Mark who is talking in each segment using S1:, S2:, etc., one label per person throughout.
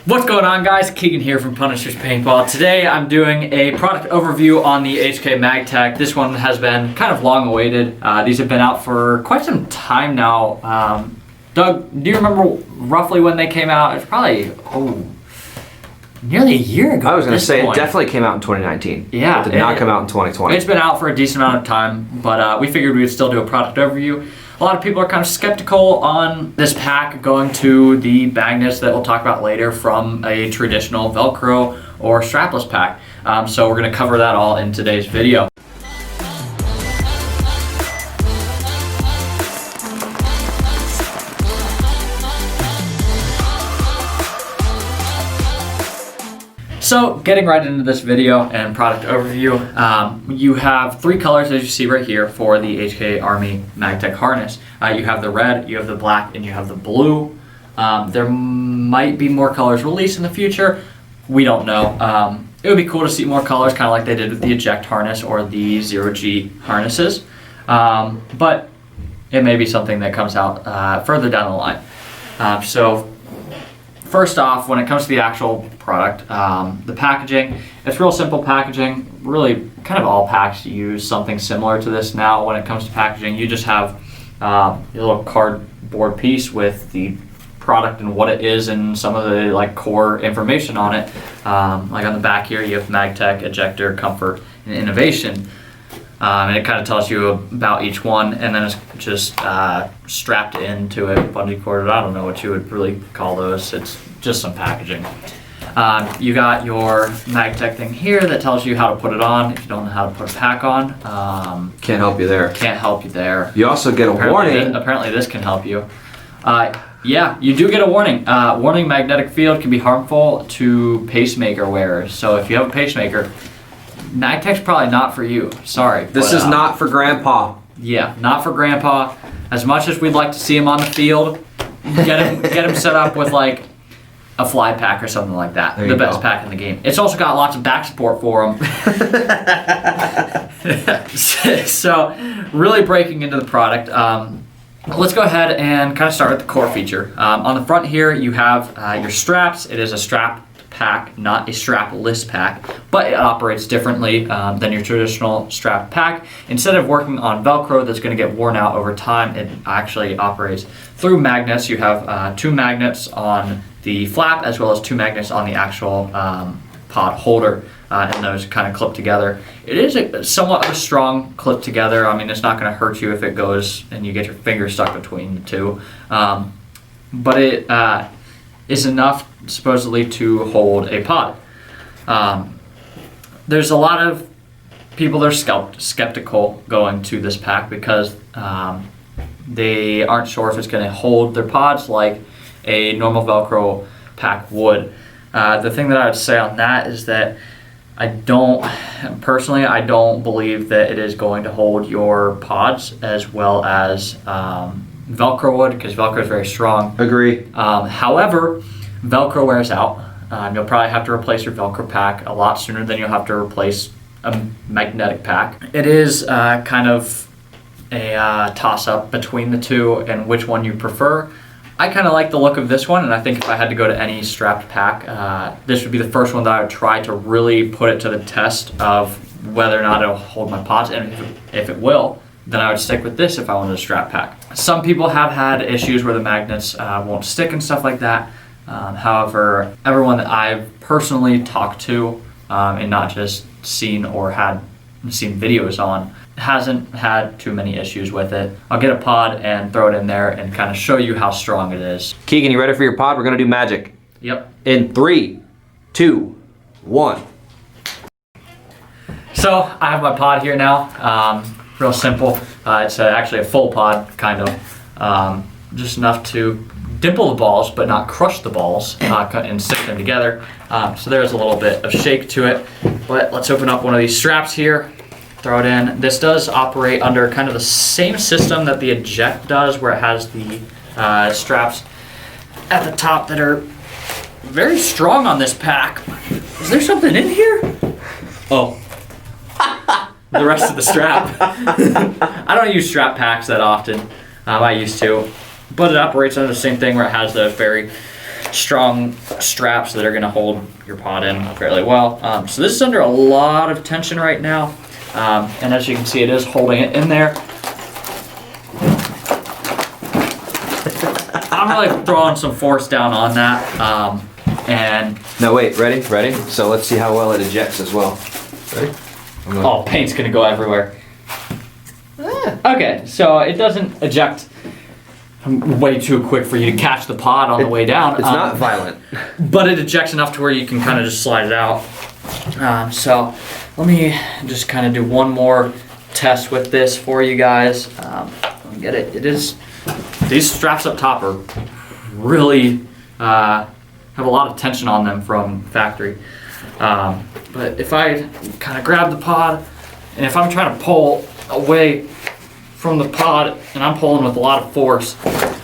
S1: What's going on, guys? Keegan here from Punisher's Paintball. Today I'm doing a product overview on the HK Magtek. This one has been kind of long awaited. These have been out for quite some time now. Doug, do you remember roughly when they came out? It's probably, nearly a year ago.
S2: I was going to say, it definitely came out in 2019.
S1: Yeah.
S2: It did not come out in 2020.
S1: It's been out for a decent amount of time, but we figured we would still do a product overview. A lot of people are kind of skeptical on this pack going to the magnets that we'll talk about later from a traditional Velcro or strapless pack. So we're going to cover that all in today's video. So getting right into this video and product overview, you have three colors as you see right here for the HK Army Magtek harness. You have the red, you have the black, and you have the blue. There might be more colors released in the future. We don't know. It would be cool to see more colors, kind of like they did with the eject harness or the 0G harnesses. But it may be something that comes out further down the line. So first off, when it comes to the actual product, the packaging, it's real simple packaging. Really, kind of all packs use something similar to this now. When it comes to packaging, you just have a little cardboard piece with the product and what it is and some of the core information on it. Like on the back here, you have Magtek, ejector, comfort, and innovation. And it kind of tells you about each one, and then it's just strapped into it, bungee corded. I don't know what you would really call those. It's just some packaging. You got your Magtek thing here that tells you how to put it on if you don't know how to put a pack on.
S2: Can't help you there.
S1: Can't help you there.
S2: You also get a warning.
S1: Apparently this can help you. Yeah, you do get a warning. Warning: magnetic field can be harmful to pacemaker wearers. So if you have a pacemaker, Magtek's probably not for you. Sorry.
S2: This is not for Grandpa.
S1: Yeah, not for Grandpa. As much as we'd like to see him on the field, get him set up with like a fly pack or something like that. The best pack in the game. It's also got lots of back support for him. So, really breaking into the product. Let's go ahead and kind of start with the core feature. On the front here, you have your straps. It is a strap pack, not a strapless pack, but it operates differently than your traditional strap pack. Instead of working on Velcro that's going to get worn out over time, it actually operates through magnets. You have two magnets on the flap as well as two magnets on the actual pod holder, and those kind of clip together. It is somewhat of a strong clip together. I mean, it's not going to hurt you if it goes and you get your finger stuck between the two, but it is enough supposedly to hold a pod. There's a lot of people that are skeptical going to this pack because they aren't sure if it's going to hold their pods like a normal Velcro pack would. The thing that I would say on that is that I don't believe that it is going to hold your pods as well as Velcro would, because Velcro is very strong.
S2: Agree.
S1: However, Velcro wears out. You'll probably have to replace your Velcro pack a lot sooner than you'll have to replace a magnetic pack. It is kind of a toss-up between the two and which one you prefer. I kind of like the look of this one, and I think if I had to go to any strapped pack, this would be the first one that I would try to really put it to the test of whether or not it'll hold my pods, and if it will, then I would stick with this if I wanted a strap pack. Some people have had issues where the magnets won't stick and stuff like that. However, everyone that I've personally talked to, and not just seen videos on, hasn't had too many issues with it. I'll get a pod and throw it in there and kind of show you how strong it is.
S2: Keegan, you ready for your pod? We're going to do magic.
S1: Yep.
S2: In 3, 2, 1.
S1: So I have my pod here now. Real simple. It's actually a full pod, kind of. Just enough to dimple the balls, but not crush the balls and stick them together. So there's a little bit of shake to it. But let's open up one of these straps here. Throw it in. This does operate under kind of the same system that the eject does, where it has the straps at the top that are very strong on this pack. Is there something in here? Oh. The rest of the strap. I don't use strap packs that often. I used to. But it operates under the same thing where it has the very strong straps that are going to hold your pod in fairly well. So this is under a lot of tension right now, and as you can see, it is holding it in there. I'm really throwing some force down on that, and
S2: No, wait, ready? So let's see how well it ejects as well. Ready?
S1: oh, paint's going to go everywhere. Okay, so it doesn't eject way too quick for you to catch the pod on the way down.
S2: It's not violent.
S1: But it ejects enough to where you can kind of just slide it out. So let me just kind of do one more test with this for you guys. Let me get it. It is, these straps up top are really, have a lot of tension on them from factory. But if I kind of grab the pod, and if I'm trying to pull away from the pod, and I'm pulling with a lot of force,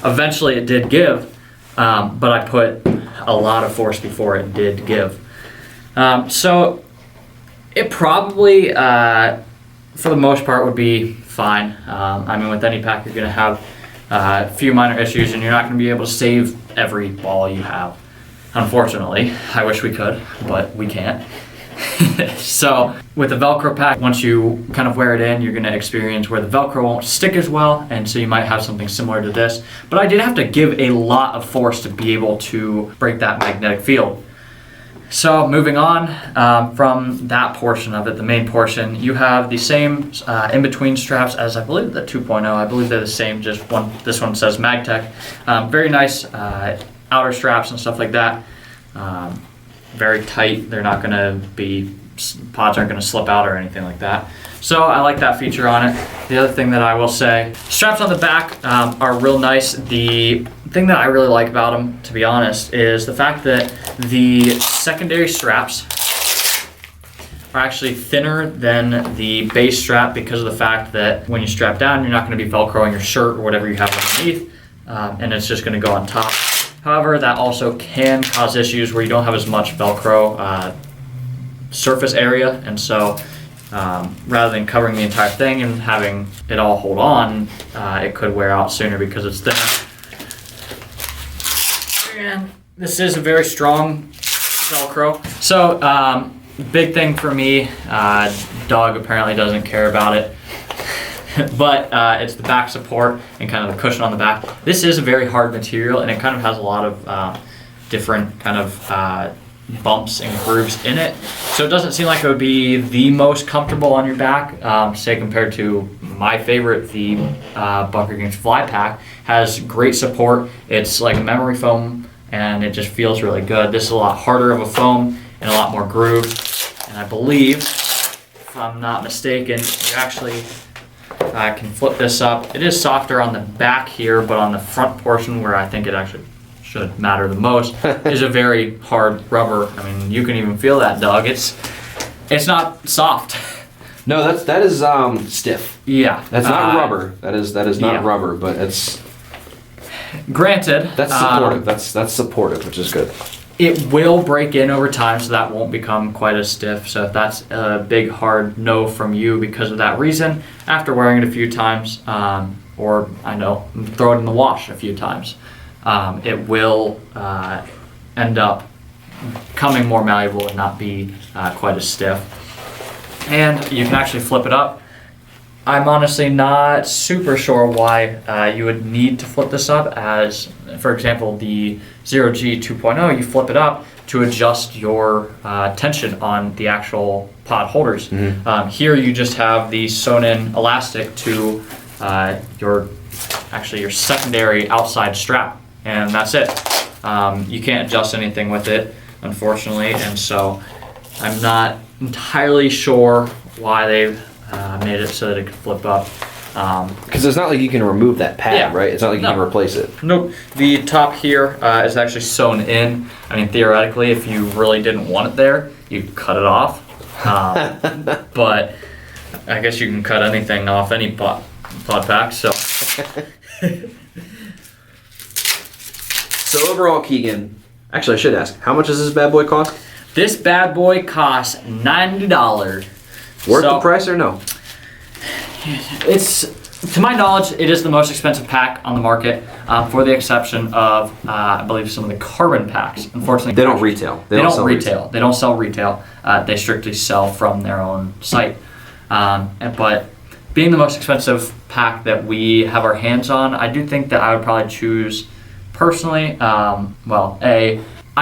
S1: eventually it did give, but I put a lot of force before it did give. So it probably, for the most part, would be fine. I mean, with any pack, you're going to have a few minor issues, and you're not going to be able to save every ball you have. Unfortunately, I wish we could, but we can't. So with the Velcro pack, once you kind of wear it in, you're going to experience where the Velcro won't stick as well, and so you might have something similar to this. But I did have to give a lot of force to be able to break that magnetic field. So moving on from that portion of it, the main portion, you have the same in-between straps as I believe the 2.0. I believe they're the same, just one. This one says Magtek. Very nice outer straps and stuff like that. Very tight. They're not going to be, pods aren't going to slip out or anything like that. So I like that feature on it. The other thing that I will say, straps on the back are real nice. The thing that I really like about them, to be honest, is the fact that the secondary straps are actually thinner than the base strap because of the fact that when you strap down, you're not going to be Velcroing your shirt or whatever you have underneath, and it's just going to go on top. However, that also can cause issues where you don't have as much Velcro surface area, and so rather than covering the entire thing and having it all hold on, it could wear out sooner because it's thinner. And this is a very strong Velcro. So big thing for me, Doug apparently doesn't care about it. But it's the back support and kind of the cushion on the back. This is a very hard material, and it kind of has a lot of different kind of bumps and grooves in it. So it doesn't seem like it would be the most comfortable on your back, say compared to my favorite, the Bunker Against Fly pack. Has great support. It's like memory foam, and it just feels really good. This is a lot harder of a foam and a lot more groove. And I believe, if I'm not mistaken, you actually can flip this up. It is softer on the back here, but on the front portion where I think it actually should matter the most is a very hard rubber. I mean, you can even feel that, Doug. It's not soft.
S2: No, that is stiff.
S1: Yeah,
S2: that's not rubber. That is not rubber, but it's.
S1: Granted,
S2: that's supportive. That's supportive, which is good.
S1: It will break in over time, so that won't become quite as stiff. So if that's a big hard no from you because of that reason, after wearing it a few times, or I know, throw it in the wash a few times, it will end up becoming more malleable and not be quite as stiff. And you can actually flip it up. I'm honestly not super sure why you would need to flip this up, as, for example, the 0G 2.0, you flip it up to adjust your tension on the actual pod holders. Mm-hmm. Here you just have the sewn-in elastic to your secondary outside strap, and that's it. You can't adjust anything with it, unfortunately, and so I'm not entirely sure why they've made it so that it could flip up.
S2: Because it's not like you can remove that pad, right? It's not like you can replace it.
S1: Nope. The top here is actually sewn in. I mean, theoretically, if you really didn't want it there, you'd cut it off. But I guess you can cut anything off any pod pack. So.
S2: So overall, Keegan, actually I should ask, how much does this bad boy cost?
S1: This bad boy costs $90.
S2: Worth the price or no?
S1: It's To my knowledge, it is the most expensive pack on the market, for the exception of, I believe, some of the carbon packs. Unfortunately,
S2: They don't retail.
S1: They don't retail. They don't sell retail. They strictly sell from their own site. But being the most expensive pack that we have our hands on, I do think that I would probably choose, personally, I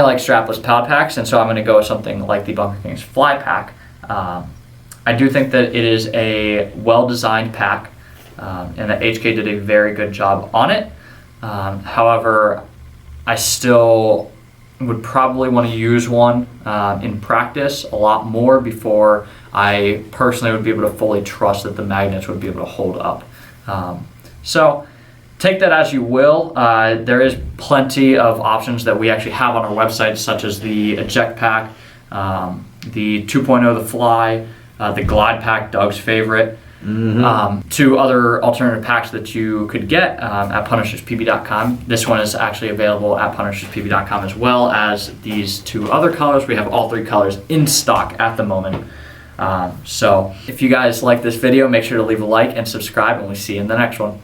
S1: like strapless pouch packs, and so I'm going to go with something like the Bunker Kings Fly Pack. I do think that it is a well-designed pack, and that HK did a very good job on it. However, I still would probably want to use one in practice a lot more before I personally would be able to fully trust that the magnets would be able to hold up. So take that as you will. There is plenty of options that we actually have on our website, such as the eject pack, the 2.0 the fly, the glide pack, Doug's favorite. Two other alternative packs that you could get at punisherspb.com. This one is actually available at punisherspb.com, as well as these two other colors. We have all three colors in stock at the moment. So if you guys like this video, make sure to leave a like and subscribe, and we'll see you in the next one.